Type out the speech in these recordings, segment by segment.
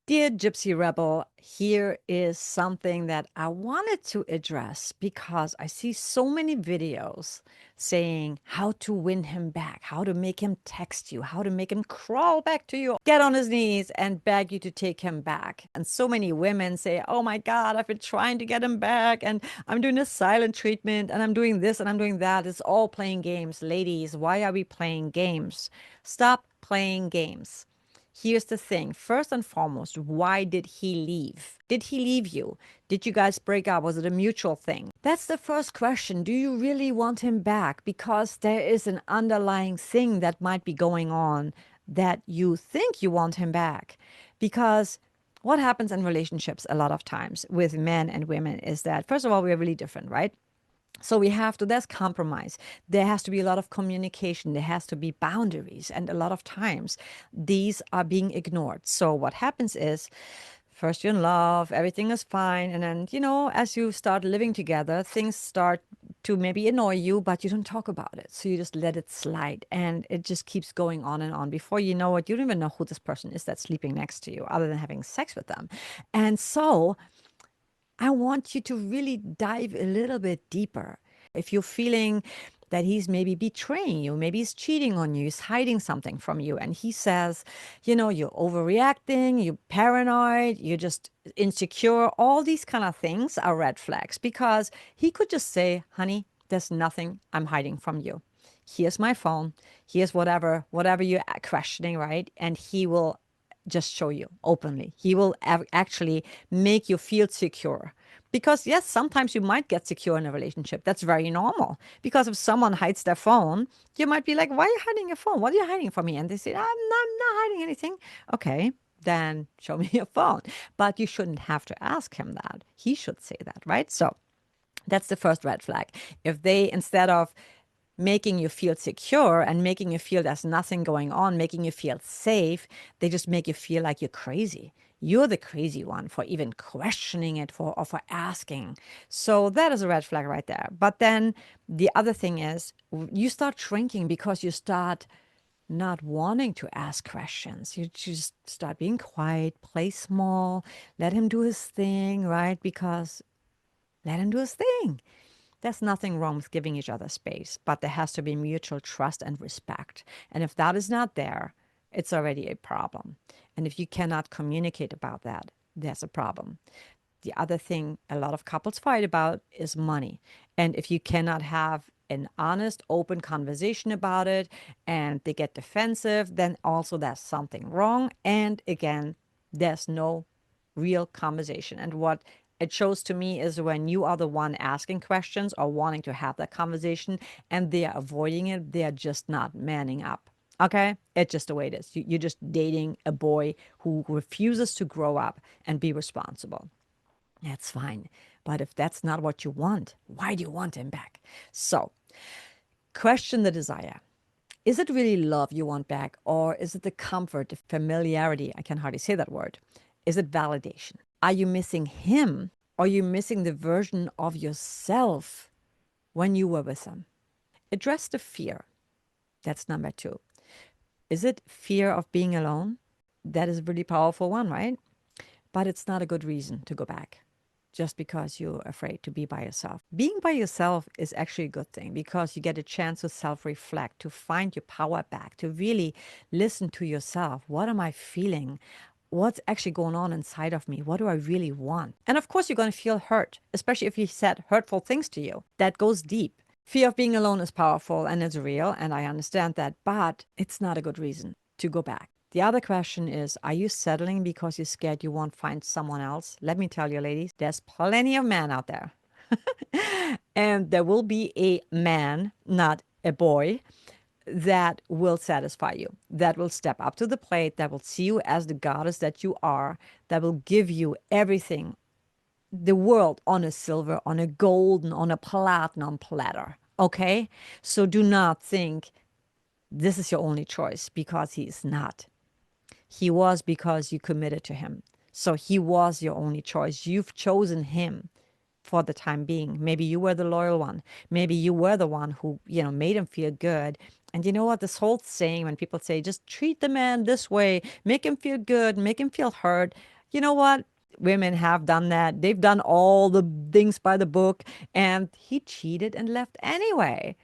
Dear Gypsy Rebel, here is something that I wanted to address because I see so many videos saying how to win him back, how to make him text you, how to make him crawl back to you, get on his knees and beg you to take him back. And so many women say, oh my God, I've been trying to get him back and I'm doing a silent treatment and I'm doing this and I'm doing that. It's all playing games. Ladies, why are we playing games? Stop playing games. Here's the thing. First and foremost, why did he leave? Did he leave you? Did you guys break up? Was it a mutual thing? That's the first question. Do you really want him back? Because there is an underlying thing that might be going on that you think you want him back. Because what happens in relationships a lot of times with men and women is that, first of all, we're really different, right? So we have to, there's compromise. There has to be a lot of communication. There has to be boundaries. And a lot of times these are being ignored. So what happens is, first you're in love, everything is fine. And then, as you start living together, things start to maybe annoy you, but you don't talk about it. So you just let it slide. And it just keeps going on and on. Before you know it, you don't even know who this person is that's sleeping next to you, other than having sex with them. And so I want you to really dive a little bit deeper. If you're feeling that he's maybe betraying you, maybe he's cheating on you, he's hiding something from you, and he says, you're overreacting, you're paranoid, you're just insecure, all these kind of things are red flags because he could just say, honey, there's nothing I'm hiding from you. Here's my phone. Here's whatever you're questioning, right? And he will just show you openly. He will actually make you feel secure. Because, yes, sometimes you might get secure in a relationship. That's very normal. Because if someone hides their phone, you might be like, why are you hiding your phone? What are you hiding from me? And they say, I'm not hiding anything. Okay, then show me your phone. But you shouldn't have to ask him that. He should say that, right? So that's the first red flag. If they, instead of making you feel secure and making you feel there's nothing going on, making you feel safe, they just make you feel like you're crazy. You're the crazy one for even questioning it or for asking. So that is a red flag right there. But then the other thing is you start shrinking because you start not wanting to ask questions. You just start being quiet, play small, let him do his thing, right? Because let him do his thing. There's nothing wrong with giving each other space, but there has to be mutual trust and respect. And if that is not there, it's already a problem. And if you cannot communicate about that, there's a problem. The other thing a lot of couples fight about is money. And if you cannot have an honest, open conversation about it and they get defensive, then also there's something wrong. And again, there's no real conversation. And what it shows to me is when you are the one asking questions or wanting to have that conversation and they are avoiding it, they are just not manning up. Okay? It's just the way it is. You're just dating a boy who refuses to grow up and be responsible. That's fine. But if that's not what you want, why do you want him back? So, question the desire. Is it really love you want back, or is it the comfort, the familiarity? I can hardly say that word. Is it validation? Are you missing him, or are you missing the version of yourself when you were with him? Address the fear. That's number two. Is it fear of being alone? That is a really powerful one, right? But it's not a good reason to go back just because you're afraid to be by yourself. Being by yourself is actually a good thing because you get a chance to self reflect, to find your power back, to really listen to yourself. What am I feeling? What's actually going on inside of me? What do I really want? And of course, you're going to feel hurt, especially if he said hurtful things to you. That goes deep. Fear of being alone is powerful and it's real, and I understand that, but it's not a good reason to go back. The other question is, are you settling because you're scared you won't find someone else? Let me tell you, ladies, there's plenty of men out there. And there will be a man, not a boy, that will satisfy you, that will step up to the plate, that will see you as the goddess that you are, that will give you everything, the world on a silver, on a golden, on a platinum platter. Okay? So do not think this is your only choice because he is not. He was because you committed to him. So he was your only choice. You've chosen him for the time being. Maybe you were the loyal one. Maybe you were the one who, made him feel good. And you know what? This whole saying when people say, just treat the man this way, make him feel good, make him feel heard. You know what? Women have done that. They've done all the things by the book, and he cheated and left anyway.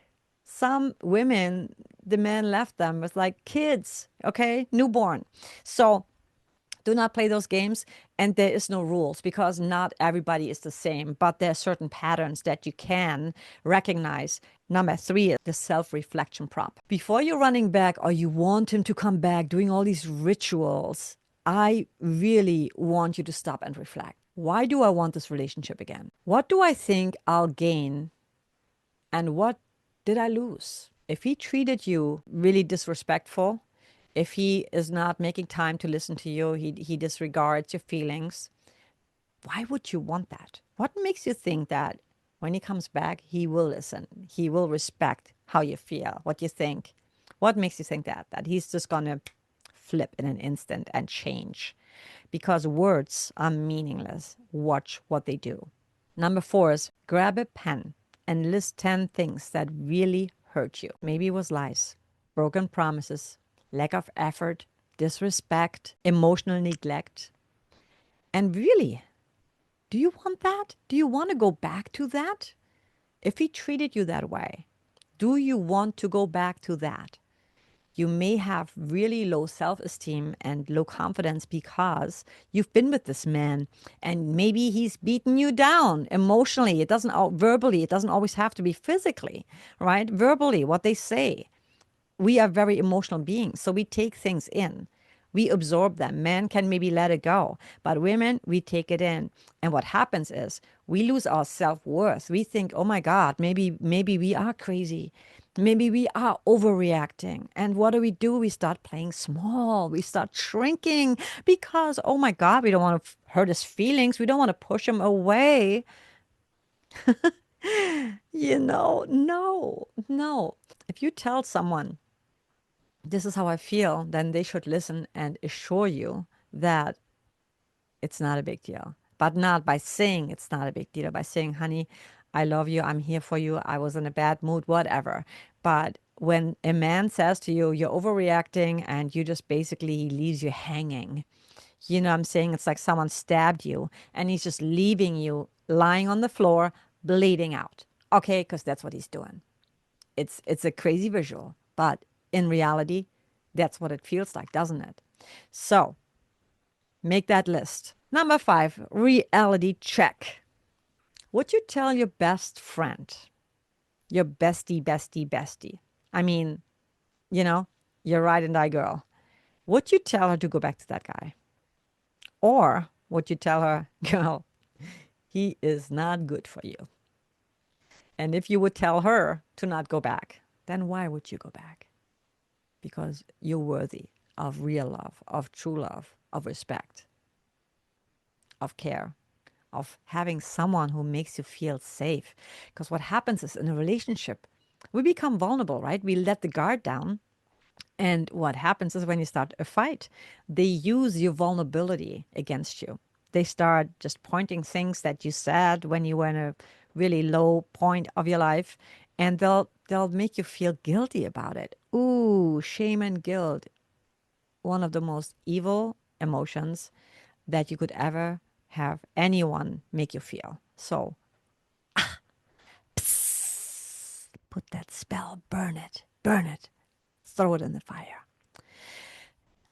Some women, the man left them with like kids, okay, newborn. So do not play those games. And there is no rules because not everybody is the same, but there are certain patterns that you can recognize. Number three is the self-reflection prop. Before you're running back or you want him to come back doing all these rituals, I really want you to stop and reflect. Why do I want this relationship again? What do I think I'll gain, and what did I lose? If he treated you really disrespectful, if he is not making time to listen to you, he disregards your feelings, why would you want that? What makes you think that when he comes back, he will listen? He will respect how you feel, what you think. What makes you think that? That he's just going to flip in an instant and change? Because words are meaningless. Watch what they do. Number four is grab a pen and list 10 things that really hurt you. Maybe it was lies, broken promises, lack of effort, disrespect, emotional neglect. And really, do you want that? Do you want to go back to that? If he treated you that way, do you want to go back to that? You may have really low self-esteem and low confidence because you've been with this man and maybe he's beaten you down emotionally. It doesn't verbally, it doesn't always have to be physically, right? Verbally, what they say. We are very emotional beings, so we take things in. We absorb them. Men can maybe let it go, but women, we take it in. And what happens is we lose our self-worth. We think, oh my God, maybe we are crazy. Maybe we are overreacting. And what do? We start playing small. We start shrinking because, oh my God, we don't want to hurt his feelings. We don't want to push him away. No, no. If you tell someone, this is how I feel, then they should listen and assure you that it's not a big deal. But not by saying it's not a big deal, by saying, honey, I love you, I'm here for you, I was in a bad mood, whatever. But when a man says to you, you're overreacting and you just basically leaves you hanging, you know what I'm saying? It's like someone stabbed you and he's just leaving you lying on the floor, bleeding out. Okay, because that's what he's doing. It's a crazy visual, but in reality, that's what it feels like, doesn't it? So make that list. Number five, reality check. Would you tell your best friend, your bestie? I mean, you know, your ride and die girl. Would you tell her to go back to that guy? Or would you tell her, girl, he is not good for you? And if you would tell her to not go back, then why would you go back? Because you're worthy of real love, of true love, of respect, of care, of having someone who makes you feel safe. Because what happens is in a relationship, we become vulnerable, right? We let the guard down. And what happens is when you start a fight, they use your vulnerability against you. They start just pointing things that you said when you were in a really low point of your life, and they'll make you feel guilty about it. Ooh, shame and guilt, one of the most evil emotions that you could ever have anyone make you feel. So, psst, put that spell, burn it, throw it in the fire.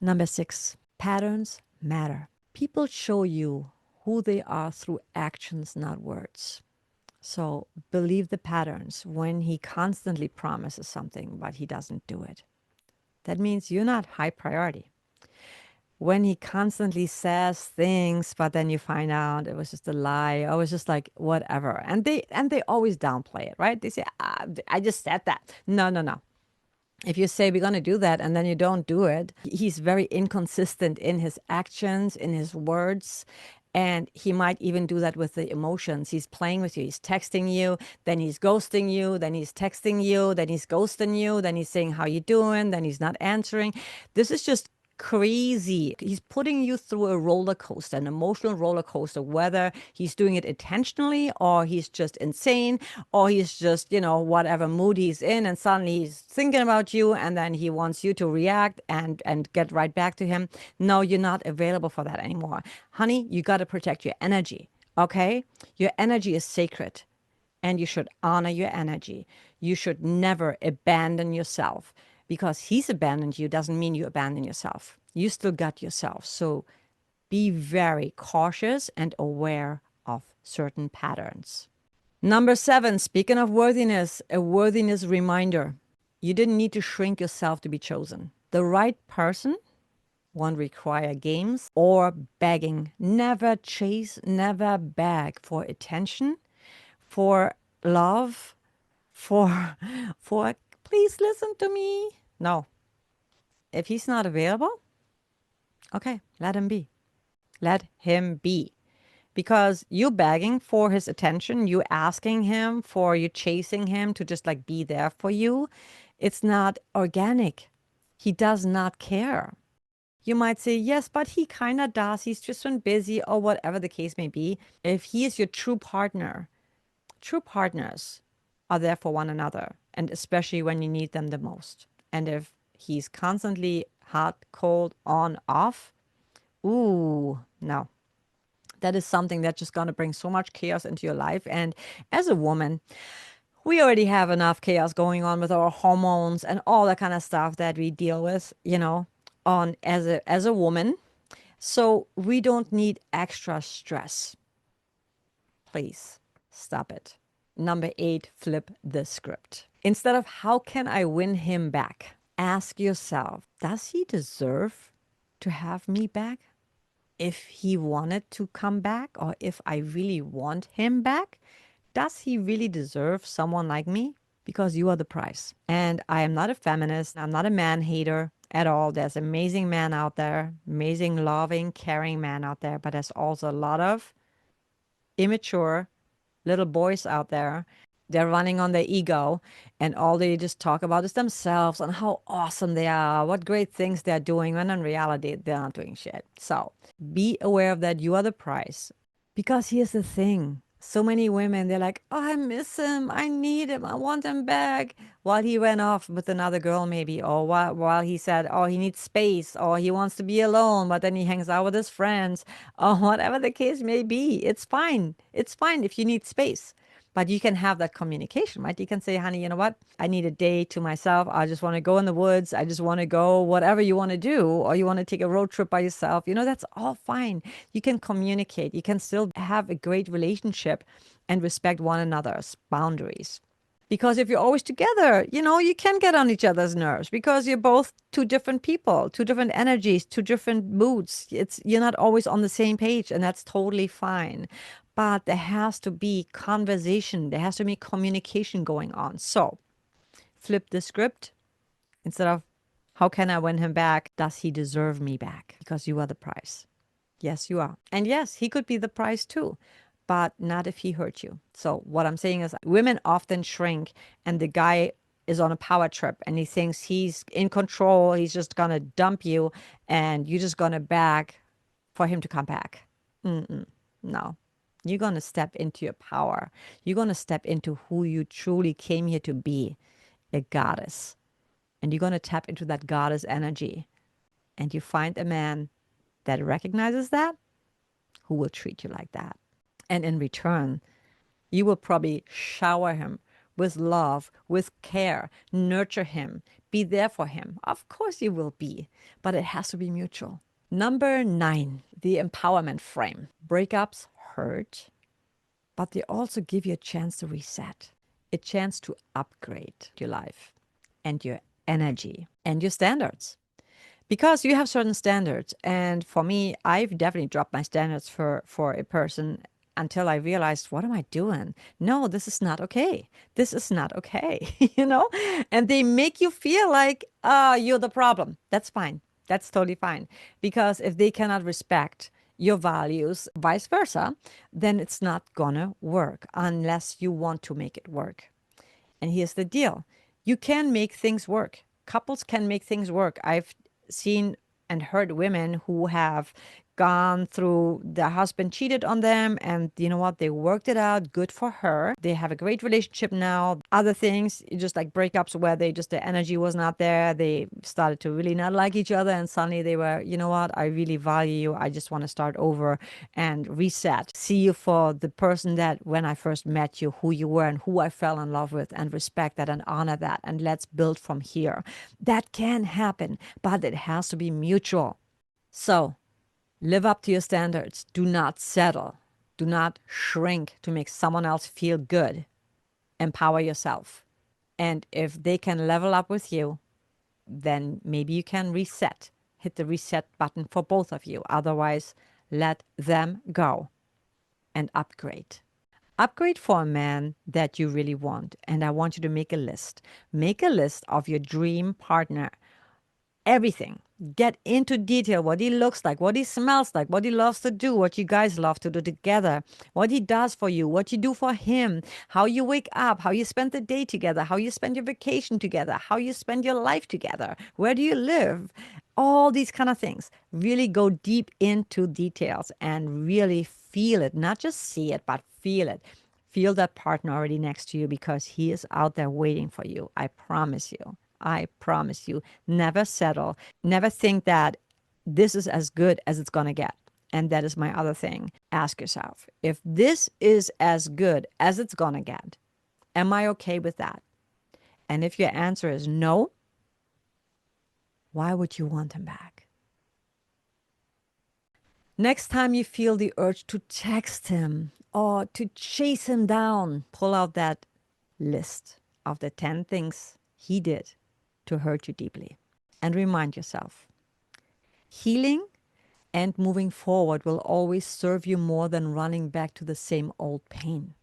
Number six, patterns matter. People show you who they are through actions, not words. So believe the patterns when he constantly promises something, but he doesn't do it. That means you're not high priority. When he constantly says things, but then you find out it was just a lie, or it was just like whatever. And they always downplay it, right? They say, I just said that. No. If you say we're going to do that and then you don't do it, he's very inconsistent in his actions, in his words. And he might even do that with the emotions. He's playing with you. He's texting you, then he's ghosting you, then he's texting you, then he's ghosting you, then he's saying how you doing, then he's not answering. This is just crazy. He's putting you through a roller coaster, an emotional roller coaster, whether he's doing it intentionally or he's just insane or he's just, whatever mood he's in, and suddenly he's thinking about you and then he wants you to react and get right back to him. No, you're not available for that anymore. Honey, you got to protect your energy, okay? Your energy is sacred and you should honor your energy. You should never abandon yourself, because he's abandoned you doesn't mean you abandon yourself. You still got yourself. So be very cautious and aware of certain patterns. Number 7, speaking of worthiness, a worthiness reminder. You didn't need to shrink yourself to be chosen. The right person won't require games or begging. Never chase, never beg for attention, for love, for for please listen to me. No. If he's not available, okay, let him be. Let him be. Because you begging for his attention, you asking him for, you chasing him to just like be there for you, it's not organic. He does not care. You might say, yes, but he kind of does. He's just been busy or whatever the case may be. If he is your true partner, true partners are there for one another, and especially when you need them the most. And if he's constantly hot, cold, on, off, ooh, no. That is something that's just going to bring so much chaos into your life. And as a woman, we already have enough chaos going on with our hormones and all that kind of stuff that we deal with, on as a woman. So we don't need extra stress. Please stop it. Number 8, flip the script. Instead of how can I win him back, ask yourself, does he deserve to have me back? If he wanted to come back, or if I really want him back, does he really deserve someone like me? Because you are the price. And I am not a feminist. I'm not a man hater at all. There's amazing men out there, amazing, loving, caring men out there, but there's also a lot of immature little boys out there. They're running on their ego, and all they just talk about is themselves and how awesome they are, what great things they're doing, when in reality, they're not doing shit. So be aware of that. You are the prize. Because here's the thing. So many women, they're like, oh, I miss him. I need him. I want him back. While he went off with another girl, maybe, or while he said, oh, he needs space, or he wants to be alone, but then he hangs out with his friends, or whatever the case may be. It's fine. It's fine if you need space. But you can have that communication, right? You can say, honey, you know what? I need a day to myself. I just want to go in the woods. I just want to go whatever you want to do, or you want to take a road trip by yourself. That's all fine. You can communicate. You can still have a great relationship and respect one another's boundaries. Because if you're always together, you can get on each other's nerves because you're both two different people, two different energies, two different moods. You're not always on the same page, and that's totally fine. But there has to be conversation. There has to be communication going on. So flip the script. Instead of how can I win him back? Does he deserve me back? Because you are the prize. Yes, you are. And yes, he could be the prize too, but not if he hurt you. So what I'm saying is women often shrink, and the guy is on a power trip and he thinks he's in control. He's just going to dump you and you're just going to beg for him to come back. No. You're going to step into your power. You're going to step into who you truly came here to be, a goddess. And you're going to tap into that goddess energy. And you find a man that recognizes that, who will treat you like that. And in return, you will probably shower him with love, with care, nurture him, be there for him. Of course you will be, but it has to be mutual. Number 9, the empowerment frame. Breakups hurt, but they also give you a chance to reset, a chance to upgrade your life and your energy and your standards. Because you have certain standards. And for me, I've definitely dropped my standards for a person until I realized, what am I doing? No, this is not okay. This is not okay, And they make you feel like, you're the problem. That's fine. That's totally fine. Because if they cannot respect your values, vice versa, then it's not gonna work unless you want to make it work. And here's the deal. You can make things work. Couples can make things work. I've seen and hurt women who have gone through their husband cheated on them, and you know what, they worked it out. Good for her. They have a great relationship now. Other things, just like breakups where they just, the energy was not there, they started to really not like each other, and suddenly they were, you know what, I really value you, I just want to start over and reset, see you for the person that when I first met you, who you were and who I fell in love with, and respect that and honor that, and let's build from here. That can happen, but it has to be mutual. So live up to your standards. Do not settle. Do not shrink to make someone else feel good. Empower yourself. And if they can level up with you, then maybe you can reset. Hit the reset button for both of you. Otherwise, let them go and upgrade. Upgrade for a man that you really want. And I want you to make a list. Make a list of your dream partner. Everything. Get into detail what he looks like, what he smells like, what he loves to do, what you guys love to do together, what he does for you, what you do for him, how you wake up, how you spend the day together, how you spend your vacation together, how you spend your life together, where do you live, all these kind of things. Really go deep into details and really feel it, not just see it, but feel it. Feel that partner already next to you because he is out there waiting for you. I promise you. I promise you. Never settle. Never think that this is as good as it's going to get. And that is my other thing. Ask yourself, if this is as good as it's going to get, am I okay with that? And if your answer is no, why would you want him back? Next time you feel the urge to text him or to chase him down, pull out that list of the 10 things he did to hurt you deeply. And remind yourself, healing and moving forward will always serve you more than running back to the same old pain.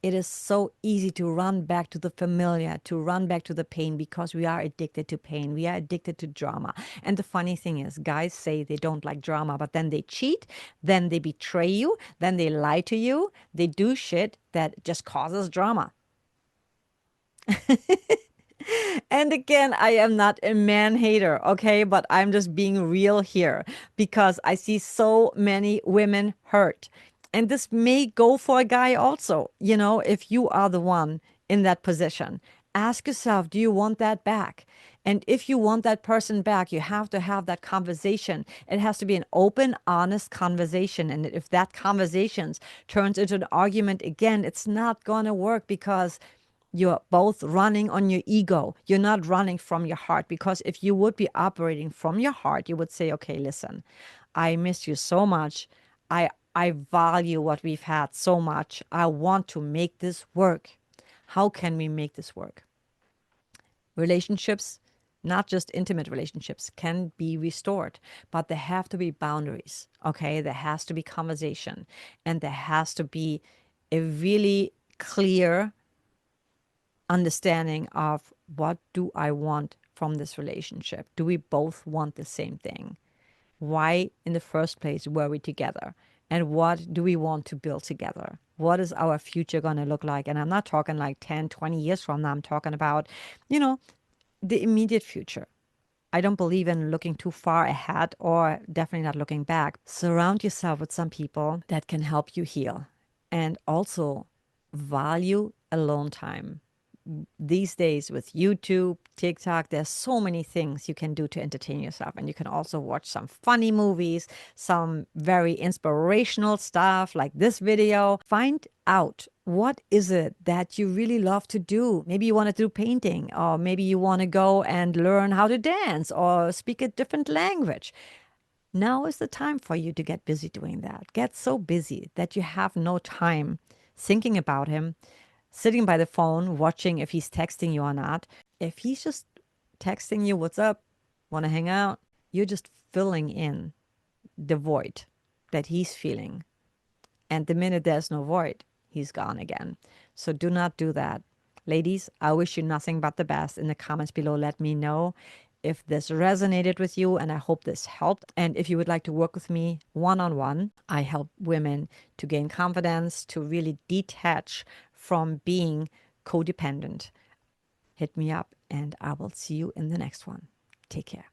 It is so easy to run back to the familiar, to run back to the pain because we are addicted to pain. We are addicted to drama. And the funny thing is, guys say they don't like drama, but then they cheat, then they betray you, then they lie to you, they do shit that just causes drama. And again, I am not a man hater, okay? But I'm just being real here because I see so many women hurt. And this may go for a guy also, you know, if you are the one in that position. Ask yourself, do you want that back? And if you want that person back, you have to have that conversation. It has to be an open, honest conversation. And if that conversation turns into an argument again, it's not going to work because you're both running on your ego. You're not running from your heart, because if you would be operating from your heart, you would say, okay, listen, I miss you so much. I value what we've had so much. I want to make this work. How can we make this work? Relationships, not just intimate relationships, can be restored, but there have to be boundaries. Okay, there has to be conversation, and there has to be a really clear understanding of what do I want from this relationship? Do we both want the same thing? Why in the first place were we together? And what do we want to build together? What is our future going to look like? And I'm not talking like 10, 20 years from now. I'm talking about, you know, the immediate future. I don't believe in looking too far ahead, or definitely not looking back. Surround yourself with some people that can help you heal, and also value alone time. These days with YouTube, TikTok, there's so many things you can do to entertain yourself. And you can also watch some funny movies, some very inspirational stuff like this video. Find out, what is it that you really love to do? Maybe you want to do painting, or maybe you want to go and learn how to dance or speak a different language. Now is the time for you to get busy doing that. Get so busy that you have no time thinking about him, sitting by the phone, watching if he's texting you or not. If he's just texting you, what's up? Want to hang out? You're just filling in the void that he's feeling. And the minute there's no void, he's gone again. So do not do that. Ladies, I wish you nothing but the best. In the comments below, let me know if this resonated with you, and I hope this helped. And if you would like to work with me one-on-one, I help women to gain confidence, to really detach from being codependent. Hit me up, and I will see you in the next one. Take care.